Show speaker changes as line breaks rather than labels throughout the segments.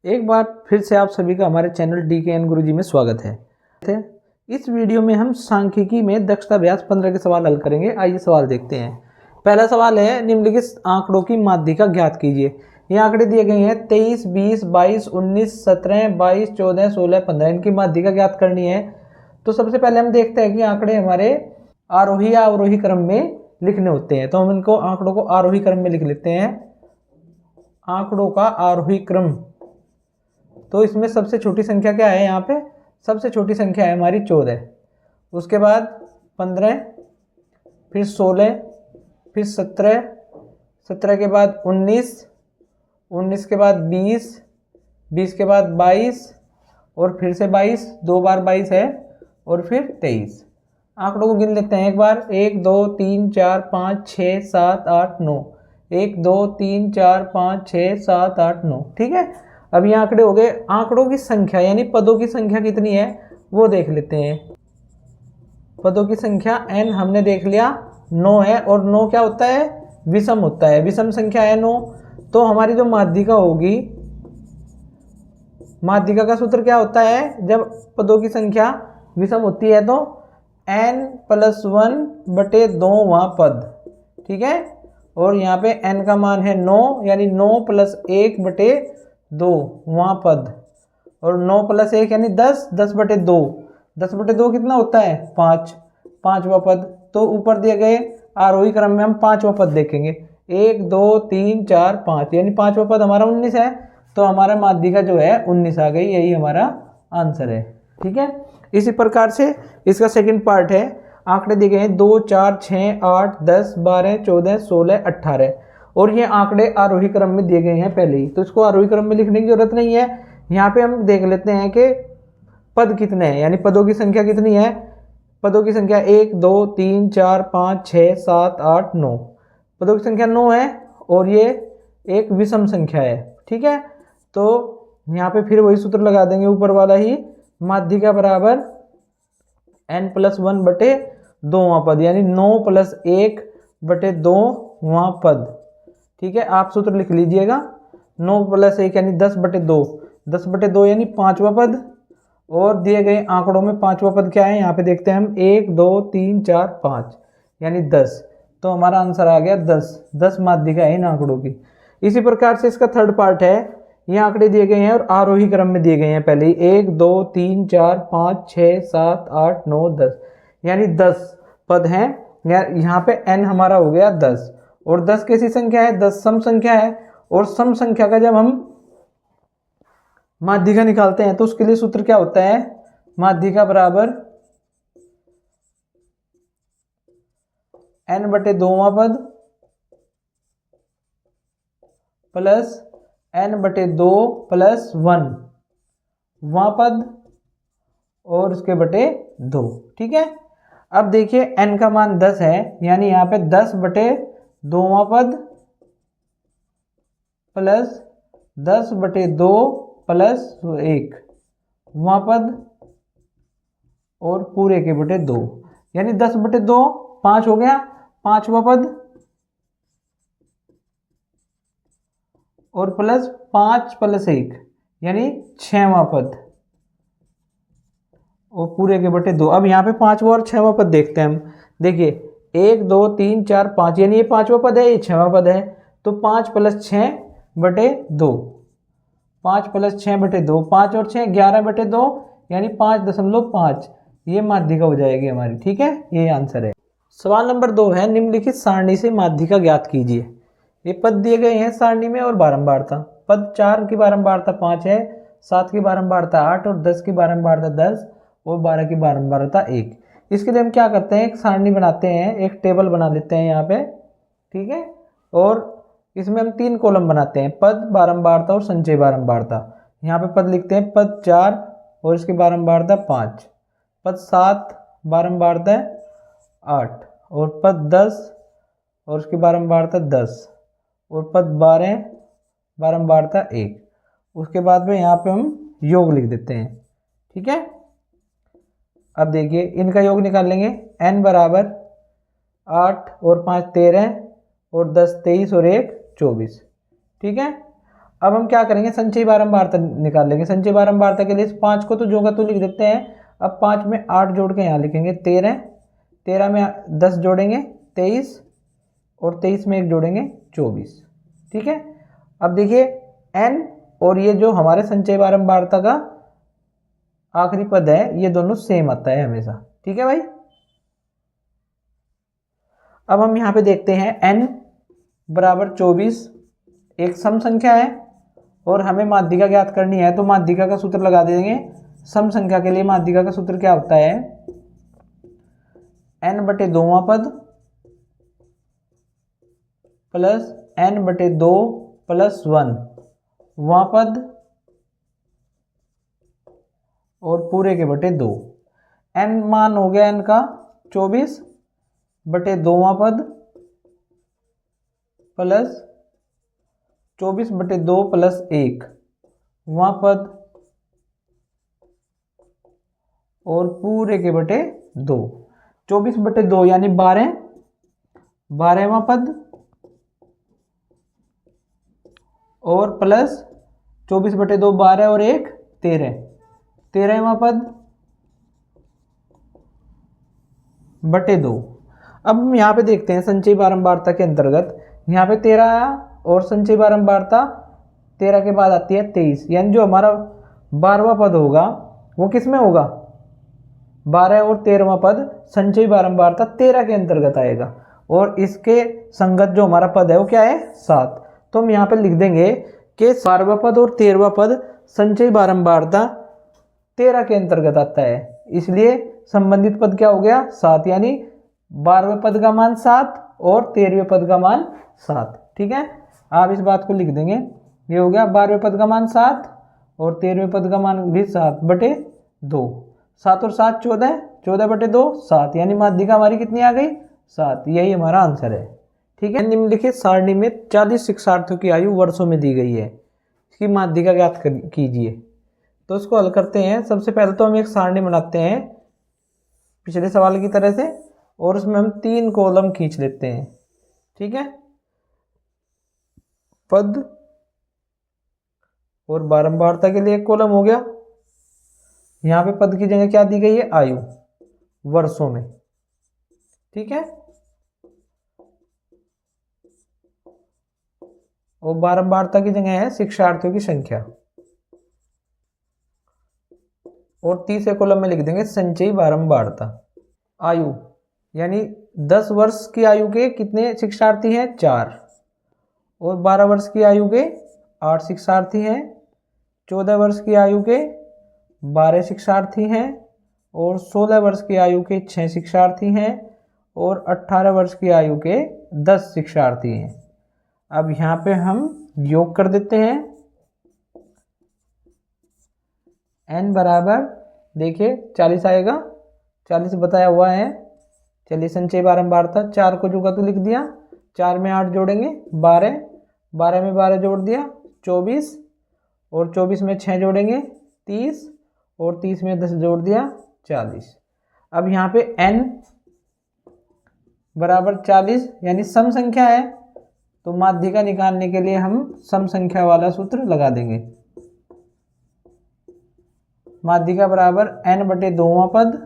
एक बार फिर से आप सभी का हमारे चैनल DKN गुरुजी में स्वागत है। इस वीडियो में हम सांख्यिकी में दक्षता अभ्यास 15 के सवाल हल करेंगे। आइए सवाल देखते हैं। पहला सवाल है, निम्नलिखित आंकड़ों की माध्यिका ज्ञात कीजिए। ये आंकड़े दिए गए हैं 23, 20, 22, 19, 17, 22, 14, 16, 15। इनकी माध्यिका ज्ञात करनी है। तो सबसे पहले हम देखते हैं कि आंकड़े हमारे आरोही या अवरोही क्रम में लिखने होते हैं। तो हम इनको आंकड़ों को आरोही क्रम में लिख लेते हैं। आंकड़ों का आरोही क्रम। तो इसमें सबसे छोटी संख्या क्या है? यहाँ पे सबसे छोटी संख्या है हमारी 14, उसके बाद 15, फिर 16, फिर 17, 17 के बाद 19, 19 के बाद 20, 20 के बाद 22 और फिर से 22, 2 बार 22 है, और फिर 23। आंकड़ों को गिन लेते हैं एक बार। 1 2 3 4 5 6 7 8 9। 1 2 3 4 5 6 7 8 9। ठीक है, अब ये आंकड़े हो गए। आंकड़ों की संख्या यानी पदों की संख्या कितनी है वो देख लेते हैं। पदों की संख्या n हमने देख लिया 9 है, और 9 क्या होता है? विषम होता है। विषम संख्या है 9। तो हमारी जो माध्यिका होगी, माध्यिका का सूत्र क्या होता है? जब पदों की संख्या विषम होती है तो n+1/2वां पद। ठीक है, और यहाँ पे n का मान है 9, यानी 9 + 1/2वां पद, और 9 + 1 यानी 10, 10/2। 10/2 कितना होता है? 5, पांचवा पद। तो ऊपर दिए गए आरोही क्रम में हम पांचवा पद देखेंगे। 1 2 3 4 5, यानी पांचवा पद हमारा 19 है। तो हमारा माध्यिका जो है 19 आ गई। यही हमारा आंसर है। ठीक है, इसी प्रकार से इसका सेकंड पार्ट है। आंकड़े दिए गए हैं 2 4 6 8 10 12 14 16 18, और ये आंकड़े आरोही क्रम में दिए गए हैं पहले ही। तो इसको आरोही क्रम में लिखने की जरूरत नहीं है। यहाँ पे हम देख लेते हैं कि पद कितने हैं, यानी पदों की संख्या कितनी है। पदों की संख्या 1 2 3 4 5 6 7 8 9। पदों की संख्या 9 है, और ये एक विषम संख्या है। ठीक है, तो यहाँ पे फिर वही सूत्र लगा देंगे ऊपर वाला ही। माध्यिका बराबर n+1/2वां पद, यानी 9 + 1/2वां पद। ठीक है, आप सूत्र लिख लीजिएगा। 9 + 1 यानी 10/2, 10/2 यानी पांचवा पद। और दिए गए आंकड़ों में पांचवा पद क्या है? यहाँ पे देखते हैं हम 1 2 3 4 5, यानी 10। तो हमारा आंसर आ गया 10। 10 माध्यिका है इन आंकड़ों की। इसी प्रकार से इसका थर्ड पार्ट है। ये आंकड़े दिए गए हैं और आरोही क्रम में दिए गए हैं पहले ही। 1 2 3 4 5 6 7 8 9 10, यानी 10 पद हैं। यहाँ पे n हमारा हो गया 10, और 10 कैसी संख्या है? 10 सम संख्या है। और सम संख्या का जब हम माध्यिका निकालते हैं तो उसके लिए सूत्र क्या होता है? माध्यिका बराबर n/2वां पद प्लस n/2 + 1 वां पद, और उसके बटे 2। ठीक है, अब देखिए n का मान 10 है, यानी यहाँ पे 10/2वां पद प्लस 10/2 + 1 वां पद, और पूरे के बटे 2, यानी 10/2 5 हो गया, पांचवा पद, और प्लस 5 + 1 यानी 6वां पद, और पूरे के बटे 2। अब यहाँ पे पांचवा और 6वां पद देखते हैं हम। देखिए 1 2 3 4 5, यानी ये पांचवा पद है, ये 6वां पद है। तो 5 + 6/2, 5 + 6/2, 5 और 6 11/2, यानी 5.5। ये माध्यिका हो जाएगी हमारी। ठीक है, ये आंसर है। सवाल नंबर 2 है, निम्नलिखित सारणी से माध्यिका ज्ञात कीजिए। ये पद दिए गए हैं सारणी में और बारंबारता। पद 4 की बारंबारता 5 है, 7 की बारंबारता 8, और 10 की बारंबारता 10, और 12 की बारंबारता 1। इसके लिए हम क्या करते हैं? एक सारणी बनाते हैं, एक टेबल बना लेते हैं यहाँ पे। ठीक है, और इसमें हम 3 कॉलम बनाते हैं, पद, बारंबारता और संचय बारंबारता। यहाँ पे पद लिखते हैं पद 4 और इसकी बारंबारता 5, पद 7 बारंबारता 8, और पद 10 और उसकी बारंबारता 10, और पद 12 बारंबारता 1। उसके बाद में यहाँ पे हम योग लिख देते हैं। ठीक है, अब देखिए इनका योग निकाल लेंगे। n बराबर 8 और 5 13, और 10 23, और 1 24। ठीक है, अब हम क्या करेंगे, संचयी बारंबारता निकाल लेंगे। संचयी बारंबारता के लिए इस 5 को तो जो का तो लिख देते हैं। अब 5 में 8 जोड़ के यहाँ लिखेंगे 13, 13 में 10 जोड़ेंगे 23, और 23 में 1 जोड़ेंगे 24। ठीक है। अब देखिए n और ये जो हमारे संचयी बारंबारता का आखिरी पद है, ये दोनों सेम आता है हमेशा। ठीक है भाई। अब हम यहाँ पे देखते हैं n बराबर 24 एक सम संख्या है और हमें माध्यिका ज्ञात करनी है, तो माध्यिका का सूत्र लगा देंगे। सम संख्या के लिए माध्यिका का सूत्र क्या होता है, n बटे 2वां पद प्लस n बटे 2 प्लस 1 वां पद और पूरे के बटे 2। n मान हो गया n का 24 बटे 2वां पद प्लस 24 बटे 2 प्लस 1 वां पद और पूरे के बटे 2। 24 बटे 2 यानी 12, 12वां पद और प्लस 24 बटे 2 12 और 1 13, 13वां पद बटे 2। अब हम यहाँ पे देखते हैं संचयी बारंबारता के अंतर्गत, यहाँ पे 13 आया और संचयी बारंबारता 13 के बाद आती है 23, यानी जो हमारा 12वां पद होगा वो किस में होगा, 12 और 13वां पद संचयी बारंबारता 13 के अंतर्गत आएगा, और इसके संगत जो हमारा पद है वो क्या है 7। तो हम यहाँ पे लिख देंगे कि 12वां पद और 13वां पद संचयी बारंबारता 13 के अंतर्गत आता है, इसलिए संबंधित पद क्या हो गया 7, यानी 12वें पद का मान 7 और 13वें पद का मान 7। ठीक है, आप इस बात को लिख देंगे, ये हो गया 12वें पद का मान 7 और 13वें पद का मान भी 7 बटे 2। 7 और 7 14, 14 बटे 2 7, यानी माध्यिका हमारी कितनी आ गई 7। यही हमारा आंसर है। ठीक है, निम्नलिखित सारणी में 40 शिक्षार्थियों की आयु वर्षों में दी गई है, इसकी माध्यिका ज्ञात कीजिए। तो इसको हल करते हैं। सबसे पहले तो हम एक सारणी बनाते हैं पिछले सवाल की तरह से, और उसमें हम 3 कॉलम खींच लेते हैं। ठीक है, पद और बारंबारता के लिए एक कॉलम हो गया। यहाँ पे पद की जगह क्या दी गई है, आयु वर्षों में। ठीक है, और बारंबारता की जगह है शिक्षार्थियों की संख्या, और तीसरे कॉलम में लिख देंगे संचयी बारंबारता। आयु यानी 10 वर्ष की आयु के कितने शिक्षार्थी हैं 4, और 12 वर्ष की आयु के 8 शिक्षार्थी हैं, 14 वर्ष की आयु के 12 शिक्षार्थी हैं, और 16 वर्ष की आयु के 6 शिक्षार्थी हैं, और 18 वर्ष की आयु के 10 शिक्षार्थी हैं। अब यहाँ पे हम योग कर देते हैं। n बराबर देखिए 40 आएगा, 40 बताया हुआ है। चलिए संचयी बारंबारता 4 को जो का तो लिख दिया, 4 में 8 जोड़ेंगे 12, 12 में 12 जोड़ दिया 24, और 24 में 6 जोड़ेंगे 30, और 30 में 10 जोड़ दिया 40। अब यहाँ पे n बराबर 40 यानी सम संख्या है, तो माध्यिका निकालने के लिए हम सम संख्या वाला सूत्र लगा देंगे। माध्यिका बराबर n बटे 2वां पद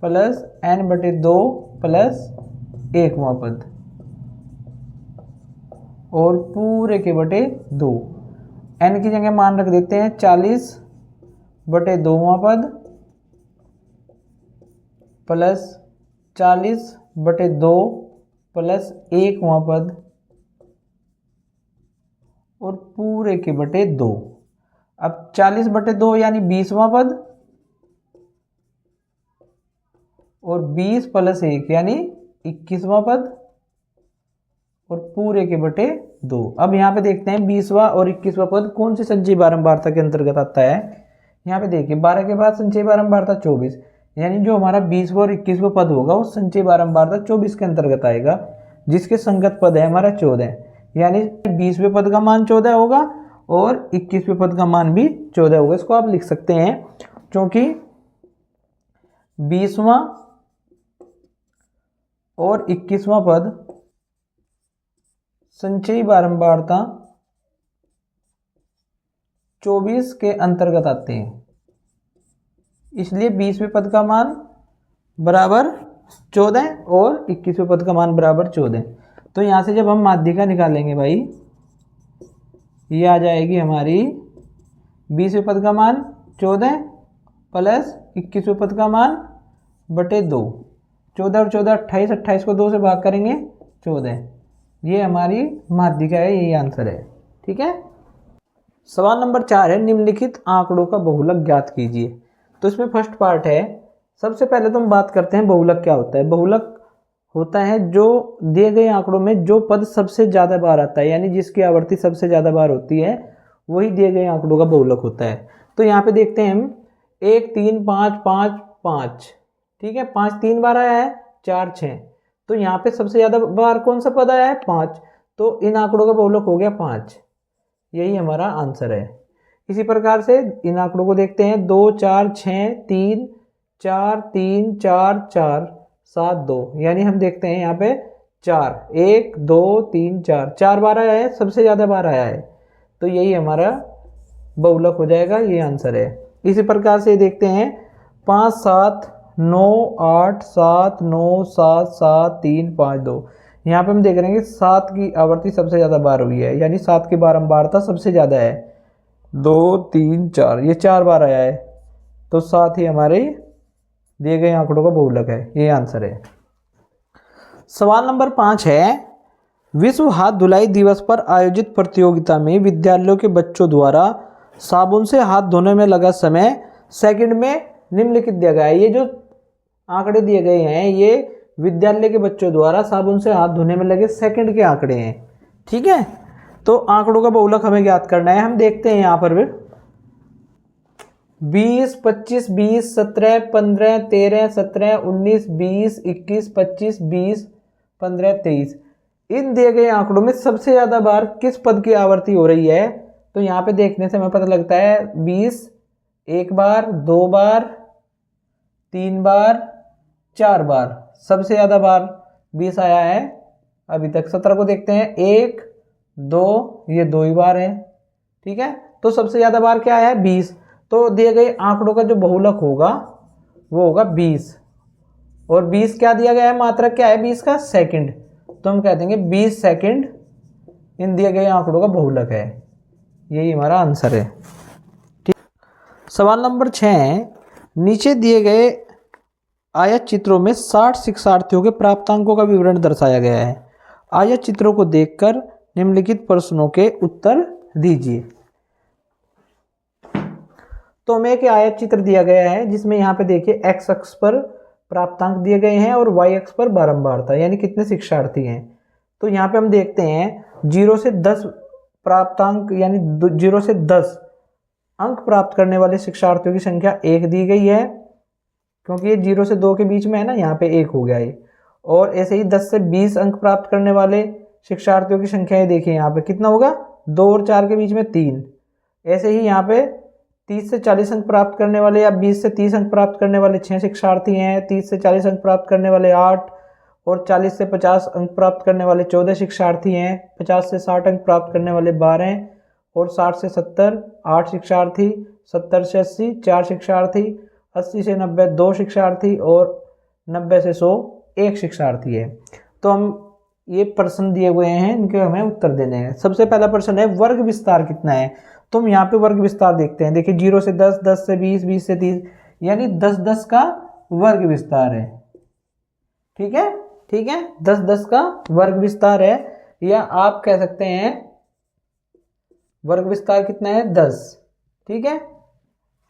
प्लस n बटे 2 प्लस 1वां पद और पूरे के बटे 2। n की जगह मान रख देते हैं 40 बटे 2वां पद प्लस 40 बटे 2 प्लस 1वां पद और पूरे के बटे 2। अब 40 बटे 2 यानी 20वां पद, और 20 प्लस 1 यानी 21वां पद और पूरे के बटे 2। अब यहाँ पे देखते हैं 20वां और 21वां पद कौन सी संचयी बारंबारता के अंतर्गत आता है। यहाँ पे देखिए 12 के बाद संचयी बारंबारता 24, यानी जो हमारा 20वां और 21वां पद होगा वो संचयी बारंबारता 24 के अंतर्गत आएगा, जिसके संगत पद है हमारा 14, यानी 20वें पद का मान 14 होगा और 21वें पद का मान भी 14 होगा। इसको आप लिख सकते हैं, क्योंकि 20वां और 21वां पद संचयी बारंबारता 24 के अंतर्गत आते हैं, इसलिए 20वें पद का मान बराबर 14 और 21वें पद का मान बराबर 14। तो यहाँ से जब हम माध्यिका निकालेंगे भाई, ये आ जाएगी हमारी 20वें पद का मान 14 प्लस 21वें पद का मान बटे 2। 14 और 14 28, 28 को 2 से भाग करेंगे 14। ये हमारी माध्यिका है, यही आंसर है। ठीक है। सवाल नंबर 4 है, निम्नलिखित आंकड़ों का बहुलक ज्ञात कीजिए। तो इसमें फर्स्ट पार्ट है, सबसे पहले तो हम बात करते हैं बहुलक क्या होता है। बहुलक होता है जो दिए गए आंकड़ों में जो पद सबसे ज़्यादा बार आता है, यानी जिसकी आवर्ती सबसे ज़्यादा बार होती है, वही दिए गए आंकड़ों का बहुलक होता है। तो यहाँ पे देखते हैं हम 1 3 5 5 5, ठीक है, 5 3 बार आया है, 4 6, तो यहाँ पे सबसे ज़्यादा बार कौन सा पद आया है, 5, तो इन आंकड़ों का बहुलक हो गया 5, यही हमारा आंसर है। इसी प्रकार से इन आंकड़ों को देखते हैं, 2 4 6 3 4 3 4 4 7 2, यानी हम देखते हैं यहाँ पे 4 1 2 3 4 4 बार आया है, सबसे ज़्यादा बार आया है, तो यही हमारा बहुलक हो जाएगा, ये आंसर है। इसी प्रकार से देखते हैं 5 7 9 8 7 9 7 7 3 5 2, यहाँ पे हम देख रहे हैं कि 7 की आवर्ती सबसे ज़्यादा बार हुई है, यानी 7 की बारंबारता सबसे ज़्यादा है। 2 3 4, ये 4 बार आया है, तो 7 ही हमारे दिए गए आंकड़ों का बहुलक है, ये आंसर है। सवाल नंबर 5 है, विश्व हाथ धुलाई दिवस पर आयोजित प्रतियोगिता में विद्यालयों के बच्चों द्वारा साबुन से हाथ धोने में लगा समय सेकंड में निम्नलिखित दिया गया है। ये जो आंकड़े दिए गए हैं, ये विद्यालय के बच्चों द्वारा साबुन से हाथ धोने में लगे सेकंड के आंकड़े हैं। ठीक है, तो आंकड़ों का बहुलक हमें ज्ञात करना है। हम देखते हैं यहाँ पर 20 25 20 17 15 13 17 19 20 21 25 20 15 23, इन दिए गए आंकड़ों में सबसे ज़्यादा बार किस पद की आवर्ती हो रही है। तो यहाँ पे देखने से हमें पता लगता है 20 1 बार, 2 बार, 3 बार, 4 बार, सबसे ज़्यादा बार 20 आया है अभी तक। 17 को देखते हैं, 1 2, ये 2 ही बार है। ठीक है, तो सबसे ज़्यादा बार क्या आया है, 20, तो दिए गए आंकड़ों का जो बहुलक होगा वो होगा 20, और 20 क्या दिया गया है, मात्रक क्या है 20 का, सेकंड, तो हम कह देंगे 20 सेकंड इन दिए गए आंकड़ों का बहुलक है, यही हमारा आंसर है। ठीक, सवाल नंबर 6 है, नीचे दिए गए आयत चित्रों में 60 शिक्षार्थियों के प्राप्तांकों का विवरण दर्शाया गया है। आयत चित्रों को देखकर निम्नलिखित प्रश्नों के उत्तर दीजिए। तो हमें एक आयत चित्र दिया गया है, जिसमें यहाँ पे देखिए x अक्ष पर प्राप्तांक दिए गए हैं और y अक्ष पर बारंबारता, यानी कितने शिक्षार्थी हैं। तो यहाँ पे हम देखते हैं 0 से 10 प्राप्तांक, यानी 0 से 10 अंक प्राप्त करने वाले शिक्षार्थियों की संख्या 1 दी गई है, क्योंकि ये 0 से 2 के बीच में है ना, यहाँ पे 1 हो गया ये। और ऐसे ही 10 से 20 अंक प्राप्त करने वाले शिक्षार्थियों की संख्या है, देखिए यहाँ पे कितना होगा, 2 और 4 के बीच में 3। ऐसे ही यहाँ पे 30 से 40 अंक प्राप्त करने वाले या 20 से 30 अंक प्राप्त करने वाले 6 शिक्षार्थी हैं, 30 से 40 अंक प्राप्त करने वाले 8, और 40 से 50 अंक प्राप्त करने वाले 14 शिक्षार्थी हैं, 50 से 60 अंक प्राप्त करने वाले 12, और 60 से 70 8 शिक्षार्थी, 70 से 80 4 शिक्षार्थी, 80 से 90 2 शिक्षार्थी, और 90 से 100 1 शिक्षार्थी है। तो हम ये प्रश्न दिए हुए हैं, इनके हमें उत्तर देने हैं। सबसे पहला प्रश्न है, वर्ग विस्तार कितना है। तो हम यहाँ पे वर्ग विस्तार देखते हैं, देखिए 0 से 10, 10 से 20, 20 से 30, यानी 10 10 का वर्ग विस्तार है। ठीक है, ठीक है, 10 10 का वर्ग विस्तार है, या आप कह सकते हैं वर्ग विस्तार कितना है, 10। ठीक है,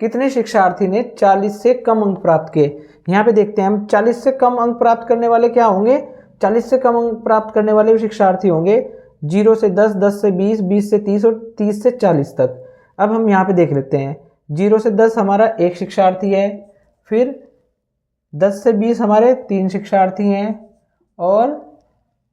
कितने शिक्षार्थी ने 40 से कम अंक प्राप्त किए। यहाँ पे देखते हैं हम, 40 से कम अंक प्राप्त करने वाले क्या होंगे, 40 से कम अंक प्राप्त करने वाले शिक्षार्थी होंगे 0 से 10, 10 से 20, 20 से 30 और 30 से 40 तक। अब हम यहाँ पे देख लेते हैं, 0 से 10 हमारा 1 शिक्षार्थी है, फिर 10 से 20 हमारे 3 शिक्षार्थी हैं, और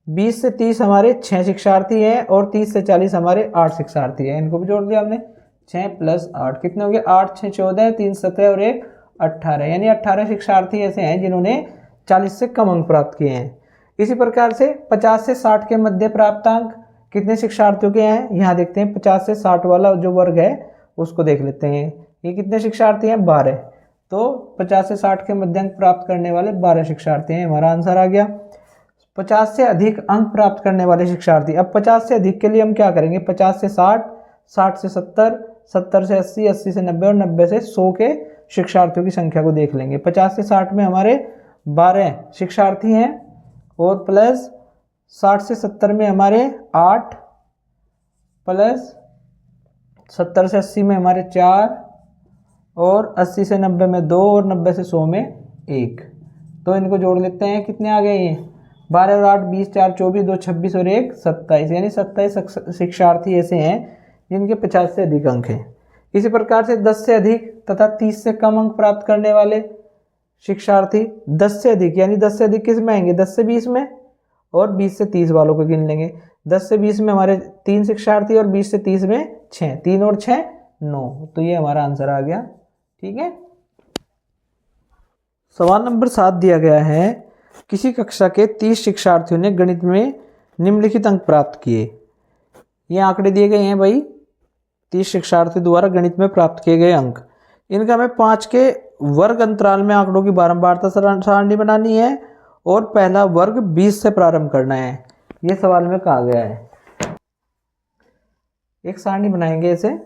20 से 30 हमारे 6 शिक्षार्थी हैं, और 30 से 40 हमारे 8 शिक्षार्थी हैं। इनको भी जोड़ दिया हमने, 6 + 8 कितने हो गए, 8 6 14, 3 17 और 1 18, यानी 18 शिक्षार्थी ऐसे हैं जिन्होंने 40 से कम अंक प्राप्त किए हैं। इसी प्रकार से 50 से 60 के मध्य प्राप्तांक, कितने शिक्षार्थियों के हैं यहाँ देखते हैं। 50 से 60 वाला जो वर्ग है उसको देख लेते हैं। ये कितने शिक्षार्थी हैं 12। तो 50 से 60 के मध्य अंक प्राप्त करने वाले 12 शिक्षार्थी हैं, हमारा आंसर आ गया। 50 से अधिक अंक प्राप्त करने वाले शिक्षार्थी, अब 50 से अधिक के लिए हम क्या करेंगे, 50 से 60, 60 से 70, 70 से 80, 80 से 90 और 90 से 100 के शिक्षार्थियों की संख्या को देख लेंगे। 50 से 60 में हमारे 12 शिक्षार्थी हैं और प्लस 60 से 70 में हमारे 8 प्लस 70 से 80 में हमारे 4 और 80 से 90 में 2 और 90 से 100 में 1। तो इनको जोड़ लेते हैं, कितने आ गए ये 12 और 8 20, 4 24, 2 26 और 1 27, यानी 27 शिक्षार्थी ऐसे हैं जिनके 50 से अधिक अंक हैं। इसी प्रकार से 10 से अधिक तथा 30 से कम अंक प्राप्त करने वाले शिक्षार्थी, 10 से अधिक यानी 10 से अधिक किस में आएंगे, 10 से 20 में, और 20 से 30 वालों को गिन लेंगे। 10 से 20 में हमारे 3 शिक्षार्थी और 20 से 30 में 6, 3 और 6 9। तो ये हमारा आंसर आ गया। ठीक है। सवाल नंबर 7 दिया गया है, किसी कक्षा के 30 शिक्षार्थियों ने गणित में निम्नलिखित अंक प्राप्त किए। ये आंकड़े दिए गए हैं भाई, 30 शिक्षार्थियों द्वारा गणित में प्राप्त किए गए अंक। इनका हमें 5 के वर्ग अंतराल में आंकड़ों की बारंबारता सारणी बनानी है और पहला वर्ग 20 से प्रारंभ करना है। ये सवाल में कहा गया है। एक सारणी बनाएंगे इसे।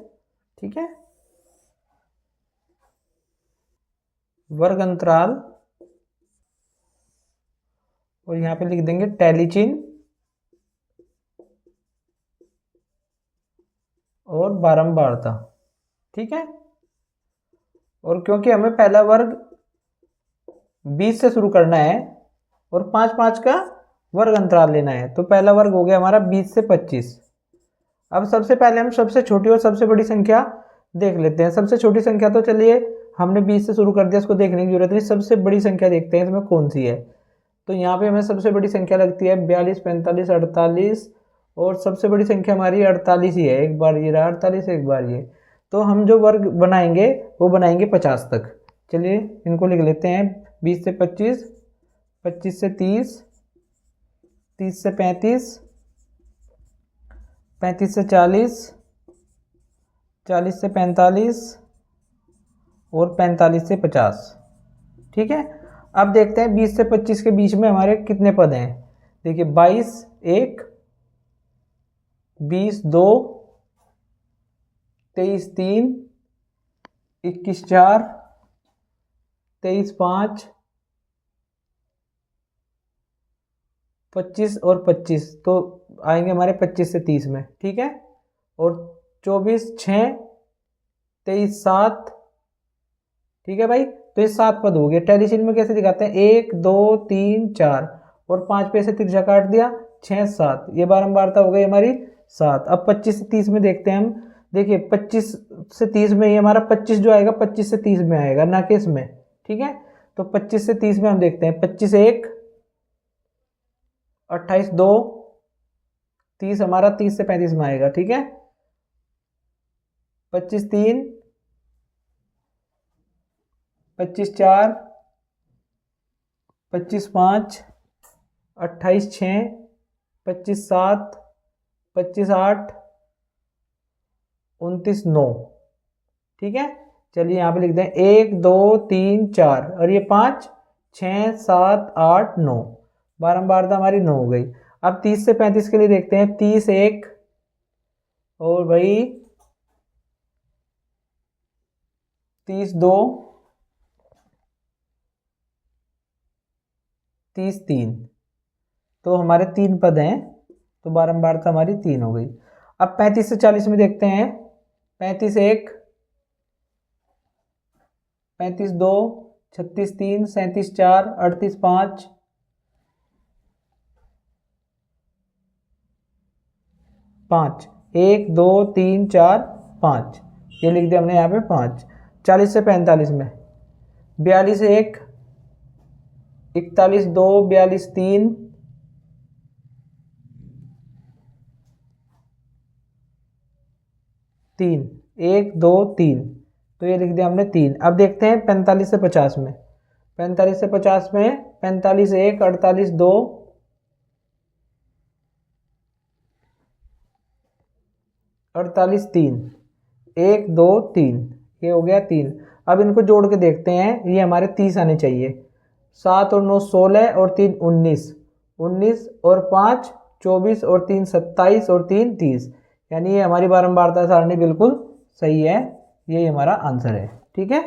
ठीक है, वर्ग अंतराल और यहां पे लिख देंगे टैली चिन्ह और बारंबारता। ठीक है, और क्योंकि हमें पहला वर्ग 20 से शुरू करना है और 5-5 का वर्ग अंतराल लेना है, तो पहला वर्ग हो गया हमारा 20 से 25। अब सबसे पहले हम सबसे छोटी और सबसे बड़ी संख्या देख लेते हैं। सबसे छोटी संख्या तो चलिए हमने 20 से शुरू कर दिया, इसको देखने की जरूरत नहीं। सबसे बड़ी संख्या देखते हैं इसमें कौन सी है। तो यहाँ पे हमें सबसे बड़ी संख्या लगती है 42, 45, 48 और सबसे बड़ी संख्या हमारी 48 ही है। एक बार ये रहा 48, एक बार ये। तो हम जो वर्ग बनाएंगे वो बनाएंगे 50 तक। चलिए इनको लिख लेते हैं, 20 से 25, 25 से 30, 30 से 35, 35 से 40, 40 से 45 और 45 से 50। ठीक है, अब देखते हैं 20 से 25 के बीच में हमारे कितने पद हैं। देखिए 22 1, 20 2, 23 3, 21 4, 23 5, 25 और 25, तो आएंगे हमारे 25 से 30 में। ठीक है, और 24 6, 23 7। ठीक है भाई, तो ये 7 पद हो गए। टैली चिन्ह में कैसे दिखाते हैं, 1 2 3 4 और 5 पे से तिरछा काट दिया, 6 7। ये बारंबारता हो गई हमारी 7। अब 25 से 30 में देखते हैं हम। देखिए 25 से 30 में ये हमारा 25 जो आएगा 25 से 30 में आएगा, ना कि इसमें। ठीक है, तो 25 से 30 में हम देखते हैं, 25 1, 28 2, 30 हमारा 30 से 35 में आएगा। ठीक है, 25 3, 25 4, 25 5, 28 6, 25 7, 25 8, 29 9। ठीक है, चलिए यहाँ पे लिख दें 1 2 3 4 और ये 5 6 7 8 9। बारंबारता हमारी 9 हो गई। अब 30 से 35 के लिए देखते हैं, 30 1 और भाई 30 2, 30 3। तो हमारे 3 पद हैं, तो बारंबारता हमारी 3 हो गई। अब 35 से 40 में देखते हैं, 35 1, 35 2, 36 3, 37 4, 38 5, 5 1 2 3 4 5। ये लिख दिया हमने यहाँ पे 5। 40 से 45 में 42 1, 41 2, 42 3, 3 1 2 3। तो ये लिख दिया हमने 3। अब देखते हैं 45 से 50 में। 45 से 50 में 45 1, 48 2, 48 3, 1 2 3, ये हो गया 3। अब इनको जोड़ के देखते हैं, ये हमारे 30 आने चाहिए। 7 और 9 16 और 3 19, 19 और 5 24 और 3 27 और 3 30, यानी ये हमारी बारंबारता सारणी बिल्कुल सही है। ये हमारा आंसर है। ठीक है।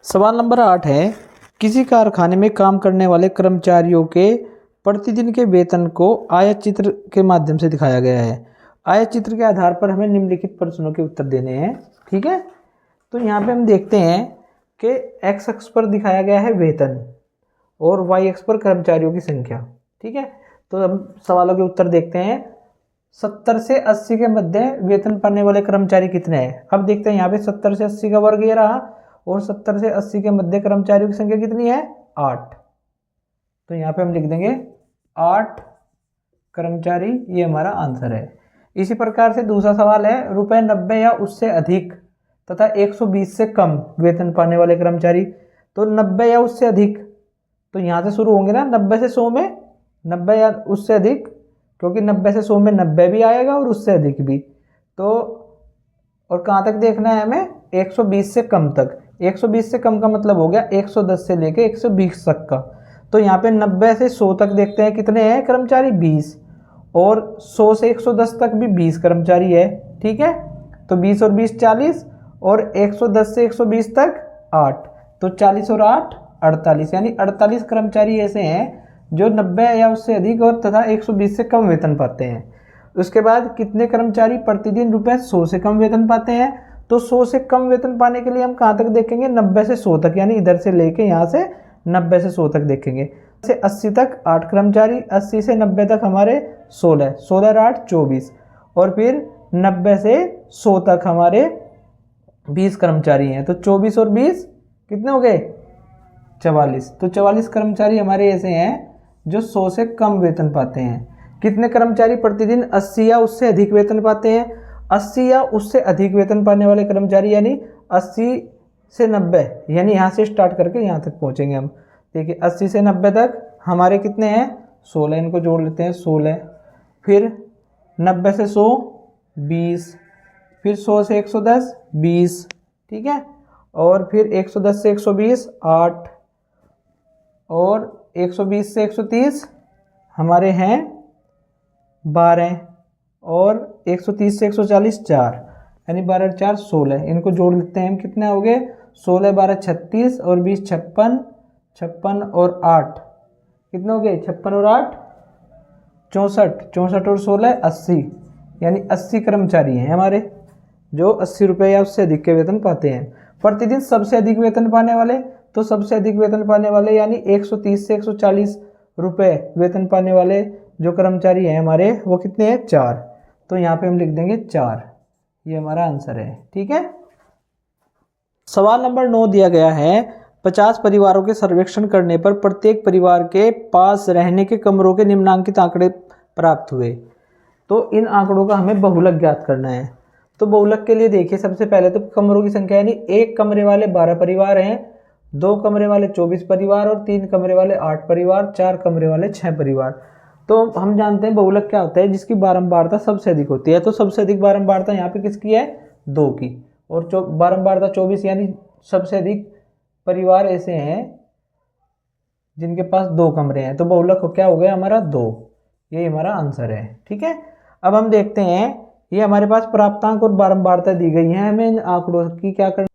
सवाल नंबर 8 है, किसी कारखाने में काम करने वाले कर्मचारियों के प्रतिदिन के वेतन को आयत चित्र के माध्यम से दिखाया गया है। आयत चित्र के आधार पर हमें निम्नलिखित प्रश्नों के उत्तर देने हैं। ठीक है। तो यहाँ पे हम देखते हैं कि एक्स अक्ष पर दिखाया गया है वेतन और वाई अक्ष पर कर्मचारियों की संख्या। ठीक है। तो हम सवालों के उत्तर देखते हैं। 70 से 80 के मध्य वेतन पाने वाले कर्मचारी कितने हैं। अब देखते हैं यहाँ पे 70 से 80 का वर्ग ये रहा और 70 से 80 के मध्य कर्मचारियों की संख्या कितनी है, 8। तो यहाँ पे हम लिख देंगे 8 कर्मचारी, ये हमारा आंसर है। इसी प्रकार से दूसरा सवाल है, रुपए 90 या उससे अधिक तथा 120 से कम वेतन पाने वाले कर्मचारी। तो 90 या उससे अधिक, तो यहाँ से शुरू होंगे ना, 90 से 100 में 90 या उससे अधिक, क्योंकि 90 से 100 में 90 भी आएगा और उससे अधिक भी। तो और कहाँ तक देखना है हमें, 120 से कम तक। 120 से कम का मतलब हो गया 110 से लेके 120 तक का। तो यहाँ पे 90 से 100 तक देखते हैं कितने हैं कर्मचारी, 20, और 100 से 110 तक भी 20 कर्मचारी है। ठीक है। तो 20 और 20 40, और 110 से 120 तक 8, तो 40 और 8 48, यानी 48 कर्मचारी ऐसे हैं जो 90 या उससे अधिक और तथा 120 से कम वेतन पाते हैं। उसके बाद कितने कर्मचारी प्रतिदिन रुपए 100 से कम वेतन पाते हैं। तो 100 से कम वेतन पाने के लिए हम कहाँ तक देखेंगे, 90 से 100 तक, यानी इधर से लेके यहाँ से 90 से 100 तक देखेंगे। से 80 तक 8 कर्मचारी, 80 से 90 तक हमारे 16, 16 और 8 24, और फिर 90 से 100 तक हमारे 20 कर्मचारी हैं। तो 24 और 20 कितने हो गए, 44। तो 44 कर्मचारी हमारे ऐसे हैं जो 100 से कम वेतन पाते हैं। कितने कर्मचारी प्रतिदिन 80 या उससे अधिक वेतन पाते हैं। 80 या उससे अधिक वेतन पाने वाले कर्मचारी, यानी 80 से 90, यानी यहाँ से स्टार्ट करके यहाँ तक पहुँचेंगे हम। देखिए 80 से 90 तक हमारे कितने हैं, 16, इनको जोड़ लेते हैं 16। फिर 90 से 100 20, फिर 100 से 110 20, ठीक है, और फिर 110 से 120 8, और 120 से 130 हमारे हैं 12, और 130 से 140 4, यानी 12 4 16। इनको जोड़ लेते हैं हम, कितने हो गए, 16 12 36 और 20 56, 56 और 8 कितने हो गए, 56 और 8 64, 64 और 16 80, यानी 80 कर्मचारी हैं हमारे जो 80 रुपये या उससे अधिक के वेतन पाते हैं। प्रतिदिन सबसे अधिक वेतन पाने वाले, तो सबसे अधिक वेतन पाने वाले यानी 130 से 140 रुपये वेतन पाने वाले जो कर्मचारी हैं हमारे, वो कितने हैं, 4। तो यहाँ पे हम लिख देंगे 4, ये हमारा आंसर है। ठीक है। सवाल नंबर 9 दिया गया है, 50 परिवारों के सर्वेक्षण करने पर प्रत्येक परिवार के पास रहने के कमरों के निम्नांकित आंकड़े प्राप्त हुए। तो इन आंकड़ों का हमें बहुलक ज्ञात करना है। तो बहुलक के लिए देखिए, सबसे पहले तो कमरों की संख्या, यानी 1 कमरे वाले 12 परिवार हैं, 2 कमरे वाले 24 परिवार, और 3 कमरे वाले 8 परिवार, 4 कमरे वाले 6 परिवार। तो हम जानते हैं बहुलक क्या होता है, जिसकी बारंबारता सबसे अधिक होती है। तो सबसे अधिक बारंबारता यहाँ पे किसकी है, 2 की, और बारंबारता 24, यानी सबसे अधिक परिवार ऐसे हैं जिनके पास 2 कमरे हैं। तो बहुलक क्या हो गया हमारा, 2, ये हमारा आंसर है। ठीक है। अब हम देखते हैं, ये हमारे पास प्राप्तांक और बारंबारता दी गई है, हमें इन आंकड़ों की क्या करनी,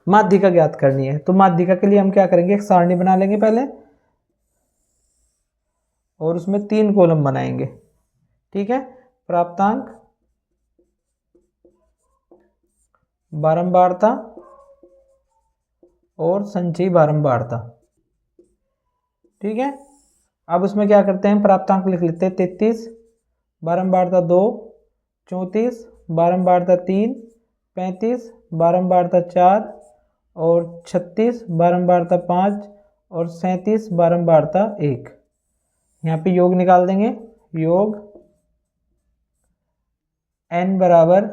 माध्यिका ज्ञात करनी है। तो माध्यिका के लिए हम क्या करेंगे, एक सारणी बना लेंगे पहले, और उसमें 3 कॉलम बनाएंगे। ठीक है। प्राप्तांक, बारंबारता और संचयी बारंबारता। ठीक है। अब उसमें क्या करते हैं, प्राप्तांक लिख लेते हैं 33, बारंबारता 2, 34, बारंबारता 3, 35, बारंबारता 4, और 36, बारंबारता 5, और 37, बारंबारता 1। यहाँ पे योग निकाल देंगे, योग n बराबर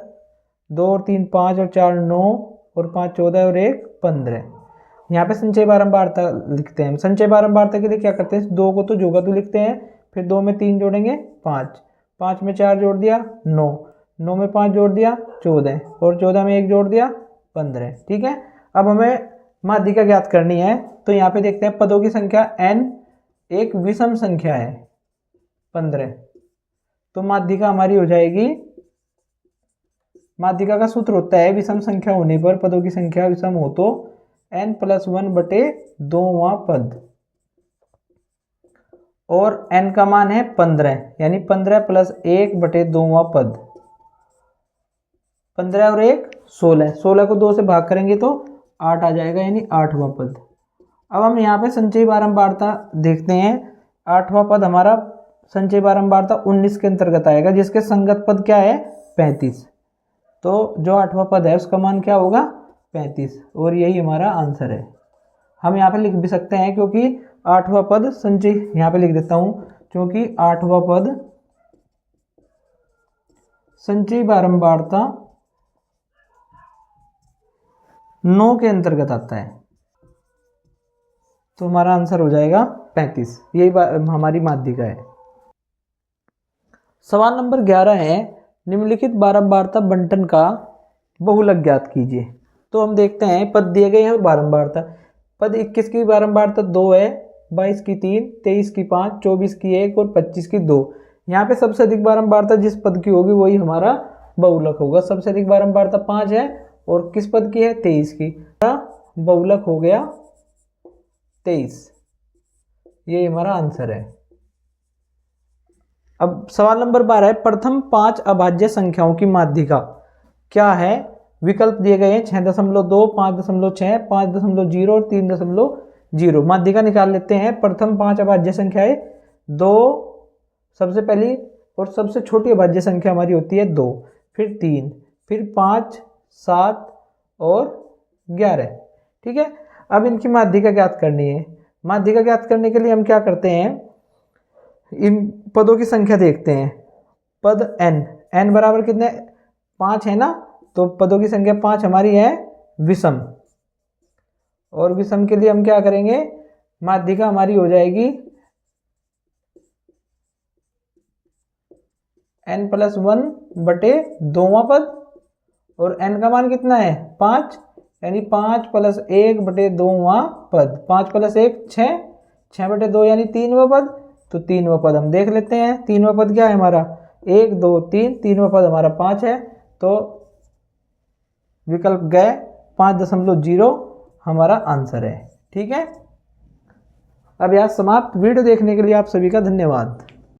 2 और 3 5 और 4 9 और 5 14 और 1 15। यहाँ पे संचय बारंबारता लिखते हैं। संचय बारंबारता के लिए क्या करते हैं, 2 को तो जोगा तो लिखते हैं, फिर 2 में 3 जोड़ेंगे 5, 5 में 4 जोड़ दिया 9, 9 में 5 जोड़ दिया 14 और 14 में 1 जोड़ दिया 15। ठीक है, अब हमें माध्यिका ज्ञात करनी है। तो यहाँ पे देखते हैं पदों की संख्या n एक विषम संख्या है 15, तो माध्यिका हमारी हो जाएगी, माध्यिका का सूत्र होता है विषम संख्या होने पर पदों की संख्या विषम हो तो n+1/2वां पद, और n का मान है 15 यानी 15 + 1/2वां पद। 15 और 1 16, 16 को 2 से भाग करेंगे तो 8 आ जाएगा यानी 8वां पद। अब हम यहाँ पे संचयी बारंबारता देखते हैं। 8वां पद हमारा संचयी बारंबारता 19 के अंतर्गत आएगा, जिसके संगत पद क्या है 35। तो जो 8वां पद है उसका मान क्या होगा 35, और यही हमारा आंसर है। हम यहाँ पे लिख भी सकते हैं क्योंकि 8वां पद संचयी, यहाँ पे लिख देता हूँ, क्योंकि 8वां पद संचयी बारंबारता 9 के अंतर्गत आता है, तो हमारा आंसर हो जाएगा 35। यही हमारी माध्यिका है। सवाल नंबर 11 है, निम्नलिखित बारंबारता बंटन का बहुलक ज्ञात कीजिए। तो हम देखते हैं पद दिए गए हैं बारंबारता। पद 21 की बारंबारता 2 है, 22 की 3, 23 की 5, 24 की 1 और 25 की 2। यहाँ पे सबसे अधिक बारंबारता जिस पद की होगी वही हमारा बहुलक होगा। सबसे अधिक बारंबारता 5 है और किस पद की है 23 की, बहुलक हो गया 23। ये हमारा आंसर है। अब सवाल नंबर 12 है, प्रथम 5 अभाज्य संख्याओं की माध्यिका क्या है। विकल्प दिए गए हैं 6.2, 5.6, 5.0 और 3.0। माध्यिका निकाल लेते हैं। प्रथम 5 अभाज्य संख्याएं 2 सबसे पहली और सबसे छोटी अभाज्य संख्या हमारी होती है 2, फिर 3, फिर 5, 7 और 11। ठीक है, अब इनकी माध्यिका ज्ञात करनी है। माध्यिका ज्ञात करने के लिए हम क्या करते हैं, इन पदों की संख्या देखते हैं। पद n बराबर कितने 5 है ना, तो पदों की संख्या 5 हमारी है विषम, और विषम के लिए हम क्या करेंगे, माध्यिका हमारी हो जाएगी n+1/2वां पद, और n का मान कितना है 5 यानी 5 + 1/2वां पद। 5 + 1 6, 6/2 यानी 3वां पद। तो 3वां पद हम देख लेते हैं। 3वां पद क्या है हमारा 1 2 3, 3वां पद हमारा 5 है, तो विकल्प गए 5.0 हमारा आंसर है। ठीक है, अब यहाँ समाप्त। वीडियो देखने के लिए आप सभी का धन्यवाद।